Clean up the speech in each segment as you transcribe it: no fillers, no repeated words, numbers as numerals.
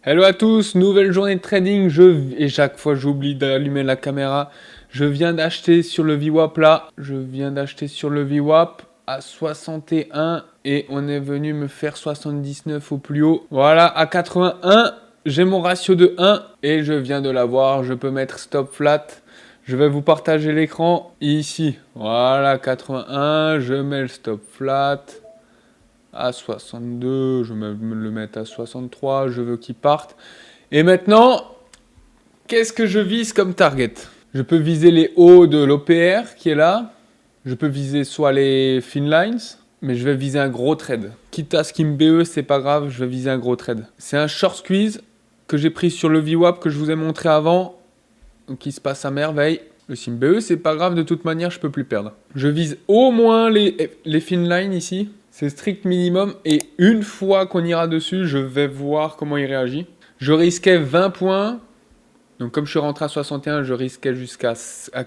Hello à tous, nouvelle journée de trading, et chaque fois j'oublie d'allumer la caméra. Je viens d'acheter sur le VWAP là, à 61 et on est venu me faire 79 au plus haut. Voilà, à 81, j'ai mon ratio de 1 et je viens de l'avoir, je peux mettre stop flat. Je vais vous partager l'écran ici. Voilà, 81, je mets le stop flat. À 62, je vais me le mettre à 63, je veux qu'il parte. Et maintenant, qu'est-ce que je vise comme target? Je peux viser les hauts de l'OPR qui est là. Je peux viser soit les thin lines, mais je vais viser un gros trade. Quitte à ce qu'il me BE, c'est pas grave, je vais viser un gros trade. C'est un short squeeze que j'ai pris sur le VWAP que je vous ai montré avant, qui se passe à merveille. Le sim BE, c'est pas grave, de toute manière, je peux plus perdre. Je vise au moins les thin lines ici. C'est strict minimum. Et une fois qu'on ira dessus, je vais voir comment il réagit. Je risquais 20 points. Donc comme je suis rentré à 61, je risquais jusqu'à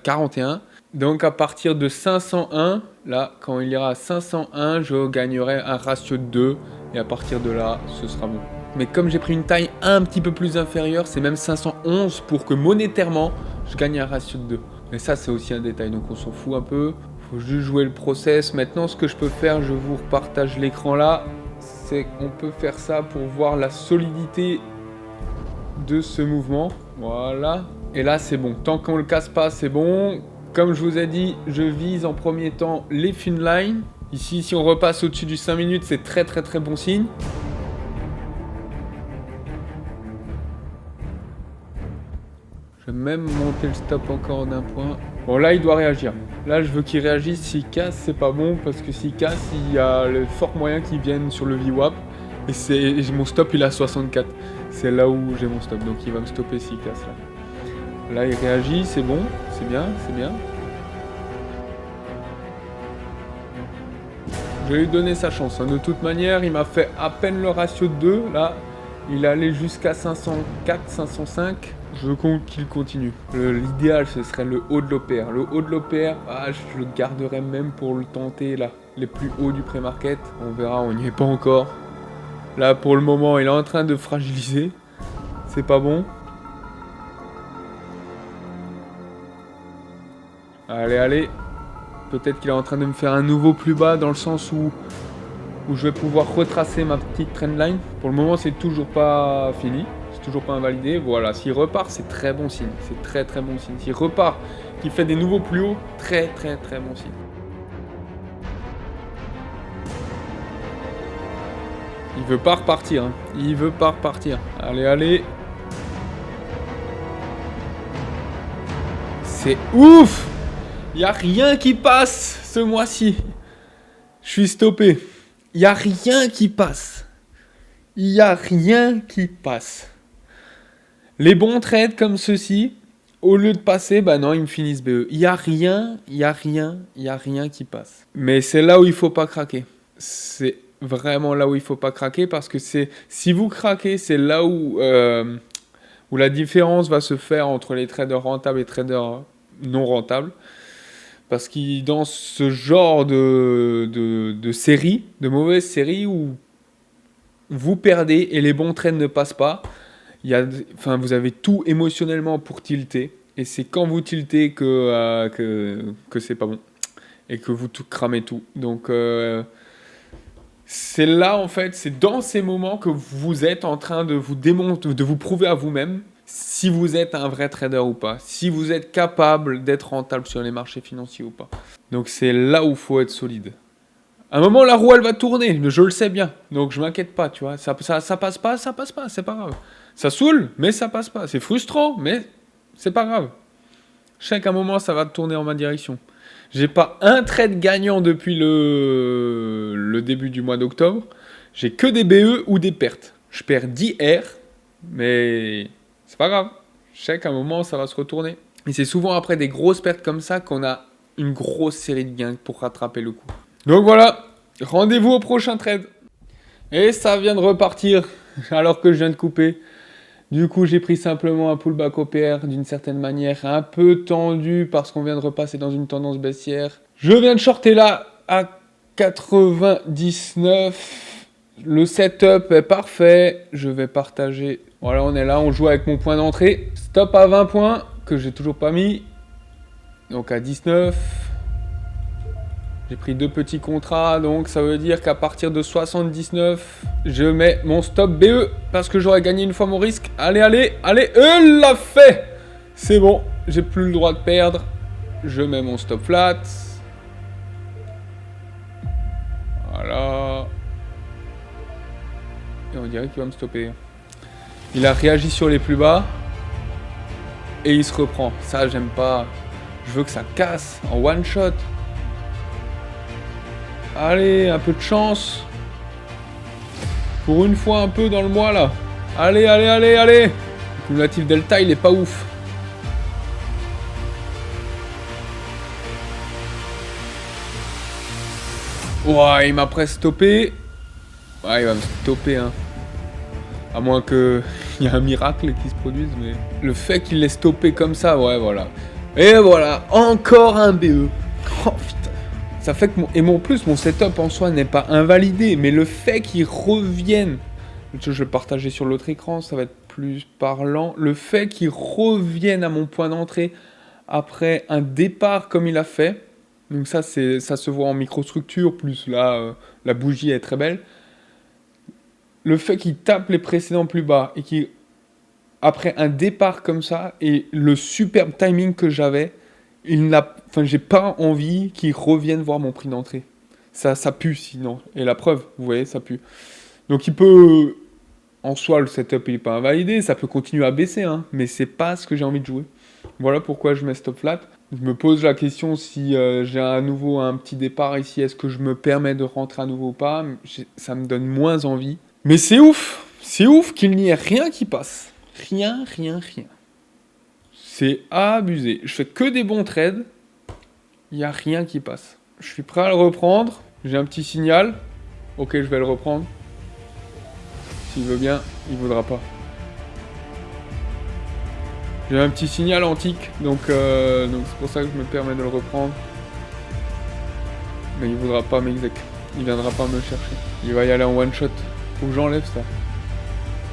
41. Donc à partir de 501, là, quand il ira à 501, je gagnerai un ratio de 2. Et à partir de là, ce sera bon. Mais comme j'ai pris une taille un petit peu plus inférieure, c'est même 511 pour que monétairement, je gagne un ratio de 2. Mais ça, c'est aussi un détail, donc on s'en fout un peu. Faut juste jouer le process. Maintenant, ce que je peux faire, je vous repartage l'écran là. C'est qu'on peut faire ça pour voir la solidité de ce mouvement. Voilà. Et là, c'est bon. Tant qu'on ne le casse pas, c'est bon. Comme je vous ai dit, je vise en premier temps les thin lines. Ici, si on repasse au-dessus du 5 minutes, c'est très bon signe. Je vais même monter le stop encore d'un point. Bon, là, il doit réagir. Là, je veux qu'il réagisse. S'il casse, c'est pas bon. Parce que s'il casse, il y a le fort moyen qu'il vienne sur le VWAP. Et mon stop, il est à 64. C'est là où j'ai mon stop. Donc, il va me stopper s'il casse là. Là, il réagit. C'est bon. C'est bien. C'est bien. Je vais lui donner sa chance. De toute manière, il m'a fait à peine le ratio de 2. Là, il est allé jusqu'à 504, 505. Je veux qu'il continue. L'idéal, ce serait le haut de l'OPR. Le haut de l'OPR, je le garderai même pour le tenter là. Les plus hauts du pré-market. On verra, on n'y est pas encore. Là, pour le moment, il est en train de fragiliser. C'est pas bon. Allez. Peut-être qu'il est en train de me faire un nouveau plus bas dans le sens où je vais pouvoir retracer ma petite trendline. Pour le moment, c'est toujours pas fini. Toujours pas invalidé. Voilà, s'il repart, c'est très bon signe. C'est très bon signe. S'il repart, qu'il fait des nouveaux plus hauts, très bon signe. Il veut pas repartir. Hein. Il veut pas repartir. Allez. C'est ouf! Il y a rien qui passe ce mois-ci. Je suis stoppé. Il y a rien qui passe. Les bons trades comme ceux-ci, au lieu de passer, bah non, ils me finissent BE. Il y a rien qui passe. Mais c'est là où il faut pas craquer. C'est vraiment là où il faut pas craquer parce que si vous craquez, c'est là où la différence va se faire entre les traders rentables et les traders non rentables. Parce que dans ce genre de série, de mauvaise série où vous perdez et les bons trades ne passent pas, vous avez tout émotionnellement pour tilter. Et c'est quand vous tiltez que c'est pas bon. Et que vous cramez tout. Donc c'est là en fait, c'est dans ces moments que vous êtes en train de vous prouver à vous-même si vous êtes un vrai trader ou pas. Si vous êtes capable d'être rentable sur les marchés financiers ou pas. Donc c'est là où il faut être solide. À un moment, la roue, elle va tourner, je le sais bien. Donc je m'inquiète pas, tu vois. Ça passe pas, c'est pas grave. Ça saoule, mais ça passe pas. C'est frustrant, mais c'est pas grave. Je sais qu'à un moment, ça va tourner en ma direction. J'ai pas un trade gagnant depuis le début du mois d'octobre. J'ai que des BE ou des pertes. Je perds 10 R, mais c'est pas grave. Je sais qu'à un moment, ça va se retourner. Et c'est souvent après des grosses pertes comme ça qu'on a une grosse série de gains pour rattraper le coup. Donc voilà, rendez-vous au prochain trade. Et ça vient de repartir alors que je viens de couper. Du coup, j'ai pris simplement un pullback OPR d'une certaine manière, un peu tendu parce qu'on vient de repasser dans une tendance baissière. Je viens de shorter là à 99. Le setup est parfait. Je vais partager. Voilà, on est là. On joue avec mon point d'entrée. Stop à 20 points, que j'ai toujours pas mis. Donc à 19. J'ai pris 2 petits contrats. Donc ça veut dire qu'à partir de 79, je mets mon stop BE. Parce que j'aurais gagné une fois mon risque. Allez, allez, allez. L'a fait. C'est bon. J'ai plus le droit de perdre. Je mets mon stop flat. Voilà. Et on dirait qu'il va me stopper. Il a réagi sur les plus bas. Et il se reprend. Ça, j'aime pas. Je veux que ça casse en one shot. Allez, un peu de chance. Pour une fois, un peu dans le mois, là. Allez, allez, allez, allez. Le cumulatif delta, il est pas ouf. Ouah, il m'a presque stoppé. Ouais, il va me stopper, hein. À moins qu'il y ait un miracle qui se produise, mais... Le fait qu'il l'ait stoppé comme ça, ouais, voilà. Et voilà, encore un BE. Oh, putain. Ça fait que... mon setup en soi n'est pas invalidé, mais le fait qu'il revienne... Je vais le partager sur l'autre écran, ça va être plus parlant. Le fait qu'il revienne à mon point d'entrée après un départ comme il a fait... Donc ça se voit en microstructure, plus là, la bougie est très belle. Le fait qu'il tape les précédents plus bas et qu'il, après un départ comme ça et le superbe timing que j'avais, j'ai pas envie qu'il revienne voir mon prix d'entrée. Ça pue sinon. Et la preuve, vous voyez, ça pue. Donc il peut, en soi, le setup il est pas invalidé, ça peut continuer à baisser, hein, mais c'est pas ce que j'ai envie de jouer. Voilà pourquoi je mets stop flat. Je me pose la question si j'ai à nouveau un petit départ ici, est-ce que je me permets de rentrer à nouveau ou pas. Ça me donne moins envie. Mais c'est ouf qu'il n'y ait rien qui passe. Rien. C'est abusé. Je fais que des bons trades, il n'y a rien qui passe. Je suis prêt à le reprendre, j'ai un petit signal. Ok, je vais le reprendre. S'il veut bien, il voudra pas. J'ai un petit signal antique, donc c'est pour ça que je me permets de le reprendre. Mais il voudra pas m'exec. Il viendra pas me chercher. Il va y aller en one shot. Faut que j'enlève ça.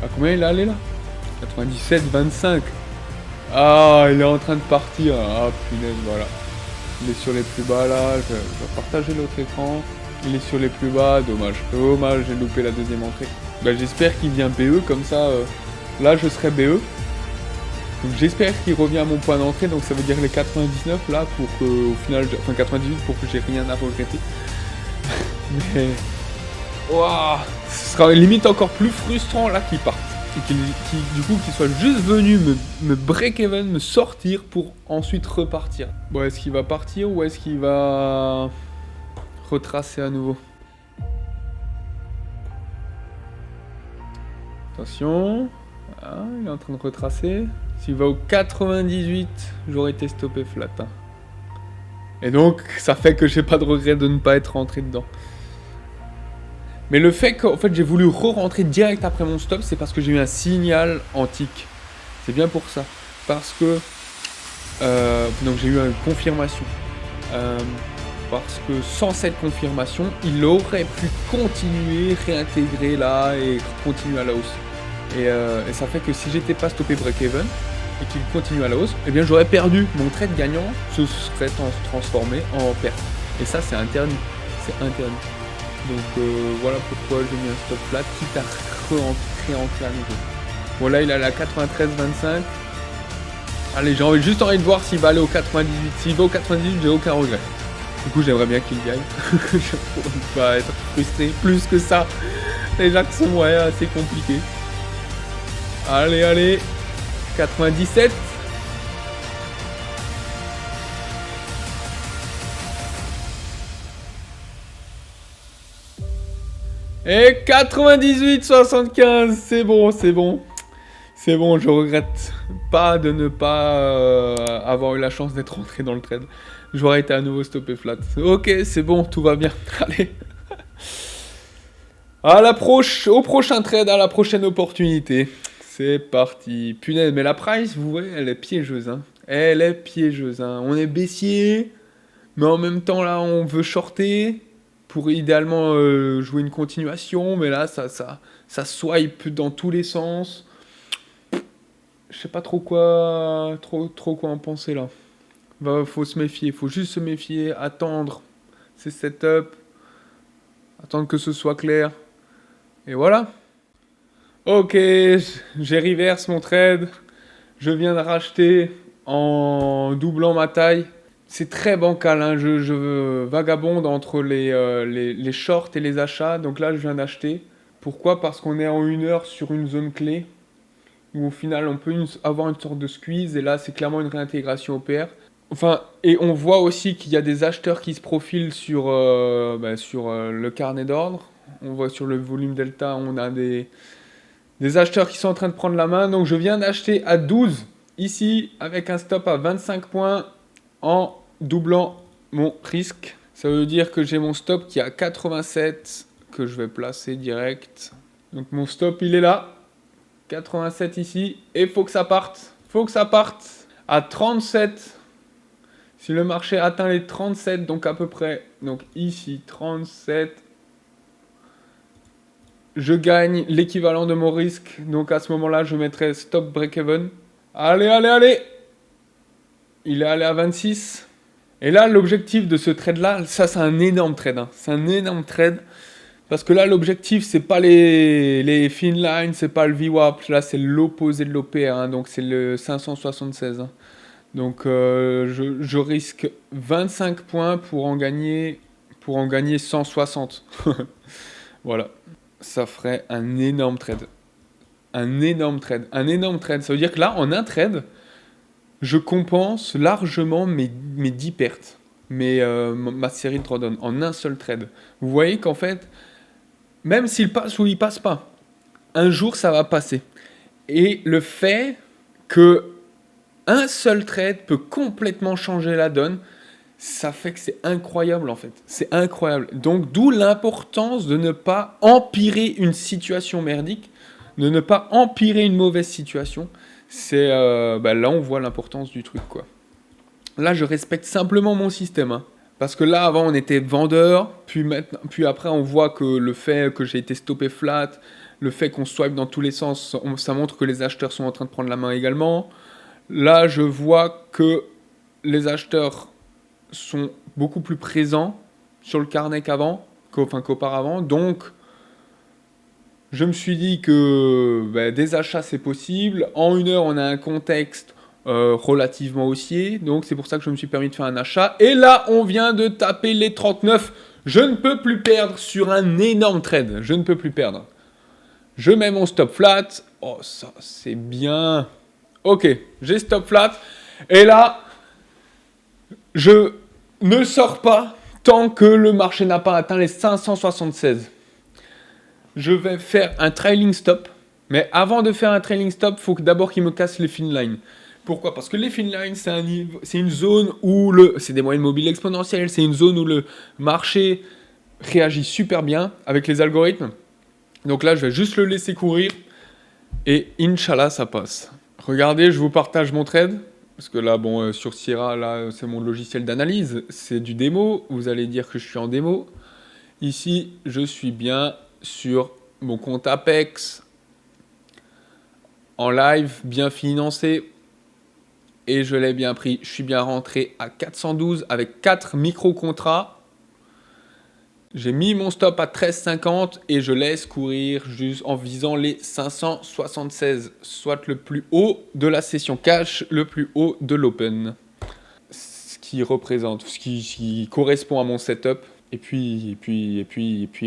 À combien il est allé là? 97, 25. Ah, il est en train de partir. Ah, punaise, voilà. Il est sur les plus bas là. Je vais partager l'autre écran. Il est sur les plus bas. Dommage. Dommage, j'ai loupé la deuxième entrée. Bah, j'espère qu'il vient BE comme ça. Là, je serai BE. Donc j'espère qu'il revient à mon point d'entrée, donc ça veut dire les 99 là, pour que, au final, enfin 98 pour que j'ai rien à regretter. Mais, waouh, ce sera limite encore plus frustrant là qu'il parte. Et du coup qu'il soit juste venu me break-even, me sortir pour ensuite repartir. Bon, est-ce qu'il va partir ou est-ce qu'il va retracer à nouveau? Attention, ah, il est en train de retracer. S'il va au 98, j'aurais été stoppé flat. Hein. Et donc, ça fait que j'ai pas de regret de ne pas être rentré dedans. Mais le fait qu'en fait j'ai voulu re-rentrer direct après mon stop, c'est parce que j'ai eu un signal antique. C'est bien pour ça. Parce que... donc j'ai eu une confirmation. Parce que sans cette confirmation, il aurait pu continuer, réintégrer là et continuer à la hausse. Et ça fait que si j'étais pas stoppé break-even et qu'il continue à la hausse, eh bien j'aurais perdu. Mon trade gagnant se serait transformé en perte. Et ça c'est interdit. C'est interdit. Donc voilà pourquoi j'ai mis un stop flat, quitte à réentrer à nouveau. Voilà, il est à la 93,25. Allez, j'ai juste envie de voir s'il va aller au 98. S'il va au 98, j'ai aucun regret. Du coup, j'aimerais bien qu'il y aille. Je ne pas être frustré plus que ça. Déjà que son moyen assez compliqué. Allez, allez. 97. Et 98,75. C'est bon, c'est bon. C'est bon, je regrette pas de ne pas avoir eu la chance d'être rentré dans le trade. J'aurais été à nouveau stoppé flat. Ok, c'est bon, tout va bien. Allez. Au prochain trade, à la prochaine opportunité. C'est parti. Punaise, mais la price, vous voyez, elle est piégeuse. Hein. Elle est piégeuse. Hein. On est baissier, mais en même temps, là, on veut shorter. pour idéalement jouer une continuation, mais là, ça swipe dans tous les sens. Je sais pas trop quoi en penser là. Bah, faut se méfier, faut juste se méfier, attendre ces setups, attendre que ce soit clair. Et voilà. Ok, j'ai reverse mon trade. Je viens de racheter en doublant ma taille. C'est très bancal, hein. Je vagabonde entre les shorts et les achats. Donc là, je viens d'acheter. Pourquoi? Parce qu'on est en 1 heure sur une zone clé où au final, on peut avoir une sorte de squeeze. Et là, c'est clairement une réintégration OPR. Enfin, et on voit aussi qu'il y a des acheteurs qui se profilent sur le carnet d'ordre. On voit sur le volume delta, on a des acheteurs qui sont en train de prendre la main. Donc je viens d'acheter à 12 ici avec un stop à 25 points en doublant mon risque. Ça veut dire que j'ai mon stop qui est à 87 que je vais placer direct. Donc mon stop il est là. 87 ici. Et faut que ça parte. Faut que ça parte à 37. Si le marché atteint les 37, donc à peu près, donc ici 37, je gagne l'équivalent de mon risque. Donc à ce moment-là, je mettrai stop break-even. Allez, allez, allez! Il est allé à 26. Et là, l'objectif de ce trade-là, ça c'est un énorme trade. Hein. C'est un énorme trade. Parce que là, l'objectif, c'est pas les thin lines, c'est pas le VWAP. Là, c'est l'opposé de l'OPR. Hein. Donc c'est le 576. Hein. Donc je risque 25 points pour en gagner 160. Voilà. Ça ferait un énorme trade. Un énorme trade. Un énorme trade. Ça veut dire que là, en un trade, je compense largement mes 10 pertes. Ma série de drawdown en un seul trade. Vous voyez qu'en fait, même s'il passe ou il passe pas, un jour ça va passer. Et le fait que un seul trade peut complètement changer la donne, ça fait que c'est incroyable en fait. C'est incroyable. Donc d'où l'importance de ne pas empirer une situation merdique, de ne pas empirer une mauvaise situation. C'est là on voit l'importance du truc quoi. Là je respecte simplement mon système. Hein. Parce que là avant on était vendeur, puis après on voit que le fait que j'ai été stoppé flat, le fait qu'on swipe dans tous les sens, ça montre que les acheteurs sont en train de prendre la main également. Là, je vois que les acheteurs sont beaucoup plus présents sur le carnet qu'auparavant. Donc, je me suis dit que des achats, c'est possible. En 1 heure, on a un contexte relativement haussier. Donc, c'est pour ça que je me suis permis de faire un achat. Et là, on vient de taper les 39. Je ne peux plus perdre sur un énorme trade. Je ne peux plus perdre. Je mets mon stop flat. Oh, ça, c'est bien. Ok, j'ai stop flat. Et là, je ne sors pas tant que le marché n'a pas atteint les 576. Je vais faire un trailing stop. Mais avant de faire un trailing stop, il faut d'abord qu'il me casse les thin lines. Pourquoi? Parce que les thin lines, c'est une zone où c'est des moyennes mobiles exponentielles. C'est une zone où le marché réagit super bien avec les algorithmes. Donc là, je vais juste le laisser courir. Et Inch'Allah, ça passe. Regardez, je vous partage mon trade. Parce que là, sur Sierra, là, c'est mon logiciel d'analyse. C'est du démo. Vous allez dire que je suis en démo. Ici, je suis bien sur mon compte Apex. En live, bien financé. Et je l'ai bien pris. Je suis bien rentré à 412 avec 4 micro-contrats. J'ai mis mon stop à 13,50 et je laisse courir juste en visant les 576, soit le plus haut de la session cash, le plus haut de l'open. Ce qui correspond à mon setup. Et puis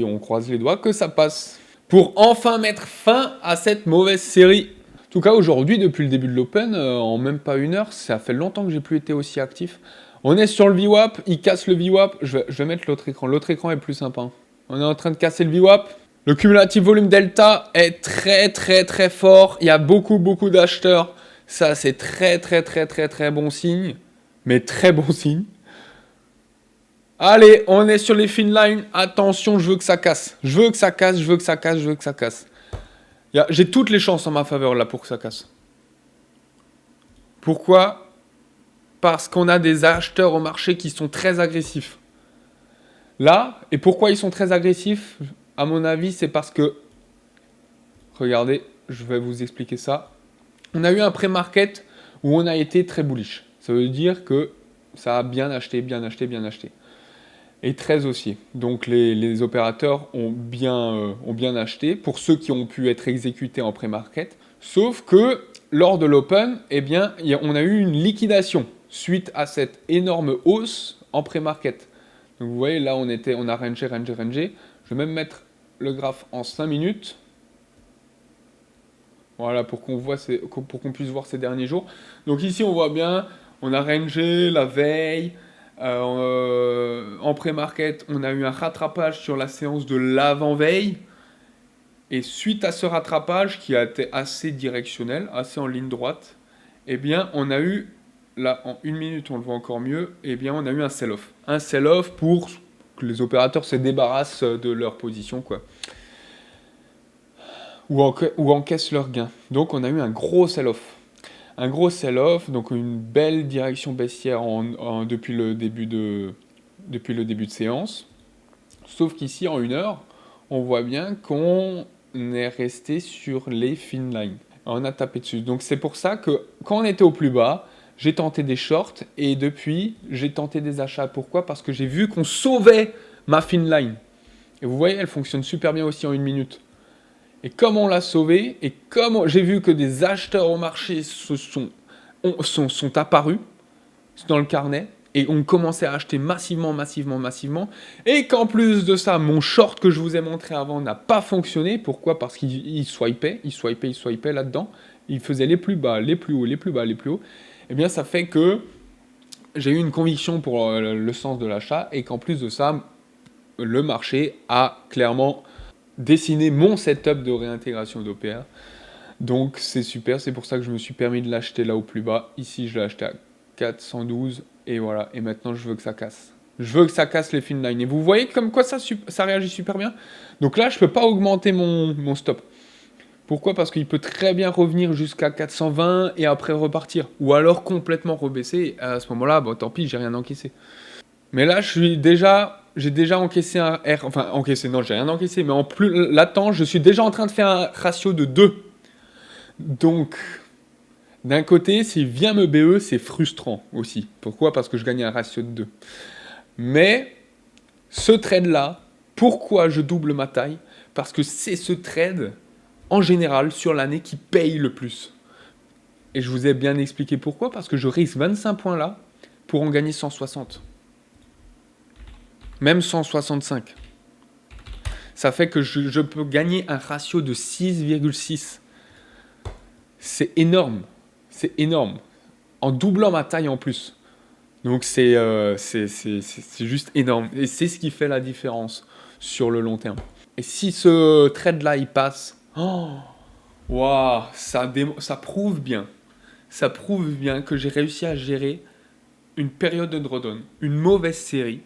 on croise les doigts que ça passe. Pour enfin mettre fin à cette mauvaise série. En tout cas, aujourd'hui, depuis le début de l'open, en même pas 1 heure, ça fait longtemps que j'ai plus été aussi actif. On est sur le VWAP, il casse le VWAP. Je vais mettre l'autre écran. L'autre écran est plus sympa. On est en train de casser le VWAP. Le cumulatif volume delta est très très très fort. Il y a beaucoup d'acheteurs. Ça, c'est très très très très très bon signe. Mais très bon signe. Allez, on est sur les thin lines. Attention, je veux que ça casse. Je veux que ça casse. J'ai toutes les chances en ma faveur là pour que ça casse. Pourquoi? Parce qu'on a des acheteurs au marché qui sont très agressifs. Là, et pourquoi ils sont très agressifs? À mon avis, c'est parce que, regardez, je vais vous expliquer ça. On a eu un pré-market où on a été très bullish. Ça veut dire que ça a bien acheté, bien acheté, bien acheté. Et très haussier. Donc les opérateurs ont bien acheté pour ceux qui ont pu être exécutés en pré-market. Sauf que lors de l'open, eh bien, on a eu une liquidation suite à cette énorme hausse en pré-market. Donc vous voyez, là on a rangé, rangé, rangé. Je vais même mettre le graphe en 5 minutes. Voilà, pour qu'on puisse voir ces derniers jours. Donc ici, on voit bien, on a rangé la veille. En pré-market, on a eu un rattrapage sur la séance de l'avant-veille. Et suite à ce rattrapage, qui a été assez directionnel, assez en ligne droite, eh bien, on a eu, là, en 1 minute, on le voit encore mieux, eh bien, on a eu un sell-off. Un sell-off pour que les opérateurs se débarrassent de leur position, quoi. Ou encaissent leur gain. Donc on a eu un gros sell-off. Un gros sell-off, donc une belle direction baissière depuis le début de séance. Sauf qu'ici, en 1 heure, on voit bien qu'on est resté sur les fin lines. On a tapé dessus. Donc c'est pour ça que quand on était au plus bas, j'ai tenté des shorts et depuis, j'ai tenté des achats. Pourquoi? Parce que j'ai vu qu'on sauvait ma fin line. Et vous voyez, elle fonctionne super bien aussi en 1 minute. Et comme on l'a sauvé, et comme j'ai vu que des acheteurs au marché sont apparus dans le carnet, et ont commencé à acheter massivement, massivement, massivement, et qu'en plus de ça, mon short que je vous ai montré avant n'a pas fonctionné. Pourquoi? Parce qu'il swipait là-dedans. Il faisait les plus bas, les plus hauts, les plus bas, les plus hauts. Eh bien, ça fait que j'ai eu une conviction pour le sens de l'achat, et qu'en plus de ça, le marché a clairement dessiner mon setup de réintégration d'OPR. Donc c'est super, c'est pour ça que je me suis permis de l'acheter là au plus bas. Ici je l'ai acheté à 412 et voilà. Et maintenant je veux que ça casse. Je veux que ça casse les fin lines. Et vous voyez comme quoi ça réagit super bien. Donc là je peux pas augmenter mon stop. Pourquoi? Parce qu'il peut très bien revenir jusqu'à 420 et après repartir. Ou alors complètement rebaisser. À ce moment-là, bon tant pis, j'ai rien encaissé. Mais là, j'ai déjà encaissé un R. Enfin, encaissé, non, j'ai rien encaissé. Mais en plus latent, je suis déjà en train de faire un ratio de 2. Donc, d'un côté, s'il vient me BE, c'est frustrant aussi. Pourquoi? Parce que je gagne un ratio de 2. Mais, ce trade-là, pourquoi je double ma taille? Parce que c'est ce trade, en général, sur l'année, qui paye le plus. Et je vous ai bien expliqué pourquoi. Parce que je risque 25 points là pour en gagner 160. Même 165. Ça fait que je peux gagner un ratio de 6,6. C'est énorme. C'est énorme. En doublant ma taille en plus. Donc c'est juste énorme. Et c'est ce qui fait la différence sur le long terme. Et si ce trade-là, il passe, oh, wow, ça prouve bien. Ça prouve bien que j'ai réussi à gérer une période de drawdown, une mauvaise série.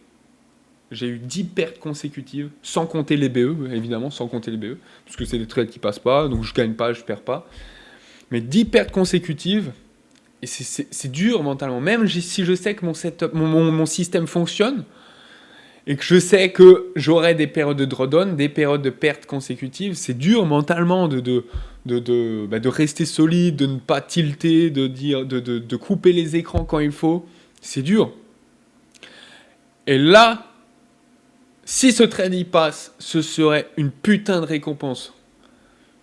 J'ai eu 10 pertes consécutives, sans compter les BE, évidemment, sans compter les BE, parce que c'est des trades qui passent pas, donc je gagne pas, je perds pas. Mais 10 pertes consécutives, et c'est dur mentalement. Même si je sais que mon système fonctionne, et que je sais que j'aurai des périodes de drawdown, des périodes de pertes consécutives, c'est dur mentalement de rester solide, de ne pas tilter, de couper les écrans quand il faut. C'est dur. Et là, si ce trade y passe, ce serait une putain de récompense.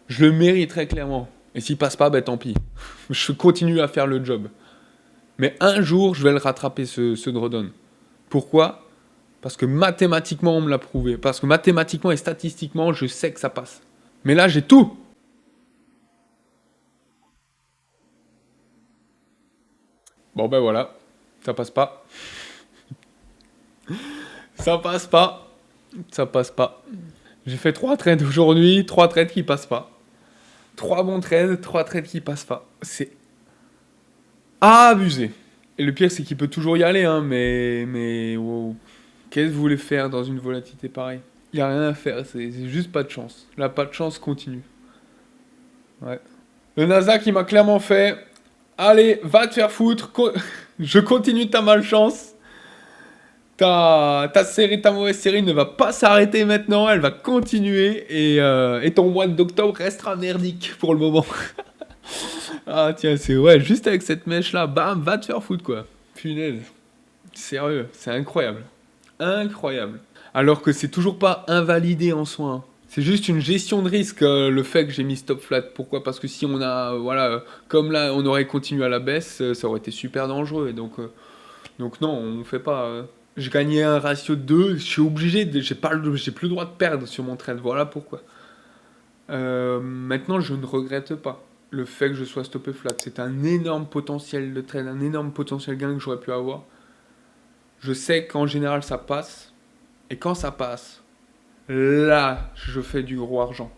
Je le mériterais clairement. Et s'il passe pas, ben tant pis. Je continue à faire le job. Mais un jour, je vais le rattraper, ce drawdown. Pourquoi? Parce que mathématiquement, on me l'a prouvé. Parce que mathématiquement et statistiquement, je sais que ça passe. Mais là, j'ai tout. Bon ben voilà, ça passe pas. Ça passe pas. Ça passe pas. J'ai fait 3 trades aujourd'hui, 3 trades qui passent pas. 3 bons trades, 3 trades qui passent pas. C'est abusé. Et le pire, c'est qu'il peut toujours y aller, hein, mais wow. Qu'est-ce que vous voulez faire dans une volatilité pareille? Il n'y a rien à faire, c'est juste pas de chance. La pas de chance continue. Ouais. Le NASA qui m'a clairement fait, allez, va te faire foutre, je continue ta malchance. ta mauvaise série ne va pas s'arrêter maintenant, elle va continuer et ton mois d'octobre restera merdique pour le moment. Ah tiens, c'est ouais, juste avec cette mèche-là, bam, va te faire foutre quoi. Punaise. Sérieux, c'est incroyable. Incroyable. Alors que c'est toujours pas invalidé en soi, hein. C'est juste une gestion de risque, le fait que j'ai mis stop flat. Pourquoi? Parce que si on a, comme là, on aurait continué à la baisse, ça aurait été super dangereux. Et donc non, on fait pas. Je gagnais un ratio de 2, je suis obligé, j'ai plus le droit de perdre sur mon trade. Voilà pourquoi. Maintenant, je ne regrette pas le fait que je sois stoppé flat. C'est un énorme potentiel de trade, un énorme potentiel gain que j'aurais pu avoir. Je sais qu'en général, ça passe. Et quand ça passe, là, je fais du gros argent.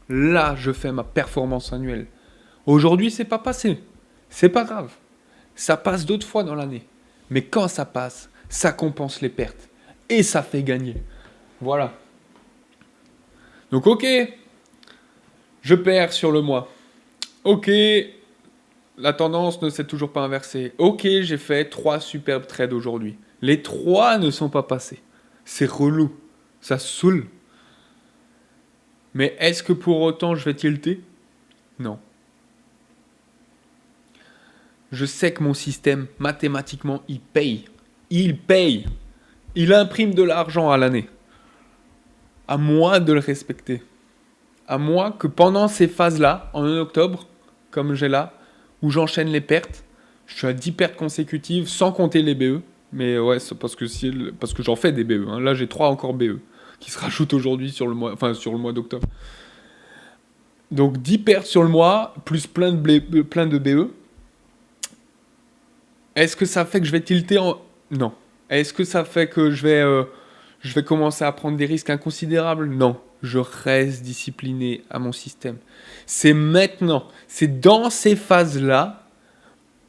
Là, je fais ma performance annuelle. Aujourd'hui, c'est pas passé. C'est pas grave. Ça passe d'autres fois dans l'année. Mais quand ça passe, ça compense les pertes. Et ça fait gagner. Voilà. Donc, ok. Je perds sur le mois. Ok. La tendance ne s'est toujours pas inversée. Ok, j'ai fait 3 superbes trades aujourd'hui. Les 3 ne sont pas passés. C'est relou. Ça saoule. Mais est-ce que pour autant je vais tilter? Non. Je sais que mon système, mathématiquement, il paye. Il paye. Il imprime de l'argent à l'année. À moi de le respecter. À moi que pendant ces phases-là, en octobre, comme j'ai là, où j'enchaîne les pertes, je suis à 10 pertes consécutives, sans compter les BE. Mais ouais, c'est parce que j'en fais des BE. Hein. Là, j'ai 3 encore BE qui se rajoutent aujourd'hui sur le mois d'octobre. Donc 10 pertes sur le mois, plus plein de BE. Est-ce que ça fait que je vais tilter en... Non. Est-ce que ça fait que je vais commencer à prendre des risques inconsidérables? Non. Je reste discipliné à mon système. C'est maintenant, c'est dans ces phases-là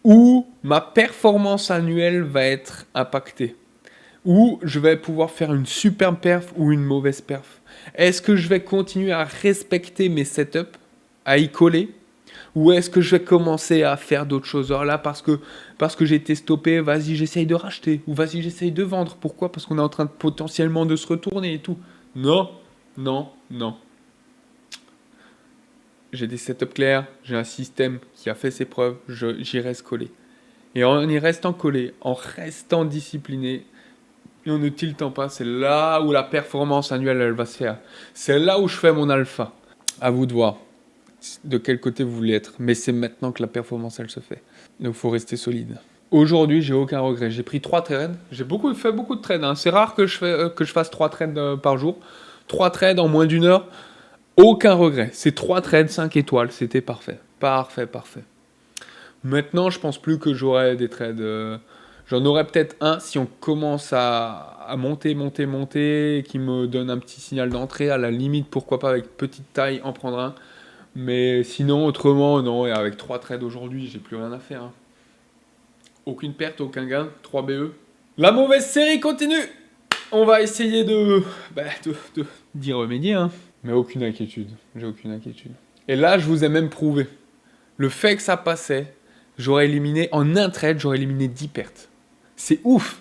où ma performance annuelle va être impactée. Où je vais pouvoir faire une superbe perf ou une mauvaise perf. Est-ce que je vais continuer à respecter mes setups, à y coller? Ou est-ce que je vais commencer à faire d'autres choses? Alors là, parce que j'ai été stoppé, vas-y, j'essaye de racheter. Ou vas-y, j'essaye de vendre. Pourquoi? Parce qu'on est en train de potentiellement de se retourner et tout. Non, non, non. J'ai des setups clairs, j'ai un système qui a fait ses preuves, j'y reste collé. Et en y restant collé, en restant discipliné, et en ne tiltant pas, c'est là où la performance annuelle, elle va se faire. C'est là où je fais mon alpha. À vous de voir de quel côté vous voulez être. Mais c'est maintenant que la performance, elle se fait. Donc, il faut rester solide. Aujourd'hui, j'ai aucun regret. J'ai pris 3 trades. J'ai fait beaucoup de trades. Hein. C'est rare que je fasse 3 trades par jour. 3 trades en moins d'1 heure. Aucun regret. C'est 3 trades 5 étoiles. C'était parfait. Parfait. Maintenant, je pense plus que j'aurai des trades... J'en aurais peut-être un si on commence à monter, qui me donne un petit signal d'entrée. À la limite, pourquoi pas avec petite taille en prendre un. Mais sinon, autrement, non. Et avec 3 trades aujourd'hui, j'ai plus rien à faire. Hein. Aucune perte, aucun gain. 3 BE. La mauvaise série continue. On va essayer d'y remédier. Hein. Mais aucune inquiétude. J'ai aucune inquiétude. Et là, je vous ai même prouvé. Le fait que ça passait, j'aurais éliminé, en un trade, j'aurais éliminé 10 pertes. C'est ouf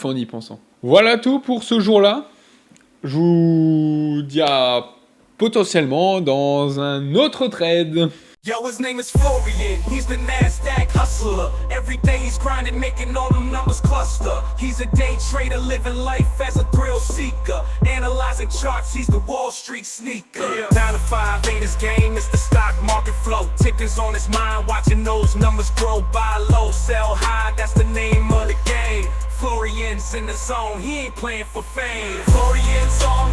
en y pensant. Voilà tout pour ce jour-là. Je vous dis à potentiellement dans un autre trade. Yo, his name is Florian, he's the NASDAQ hustler. Every day he's grinding, making all them numbers cluster. He's a day trader, living life as a thrill seeker. Analyzing charts, he's the Wall Street sneaker. 9 to 5 ain't his game, it's the stock market flow. Tickers on his mind, watching those numbers grow. Buy low, sell high, that's the name of the game. Florian's in the zone, he ain't playing for fame. Florian's on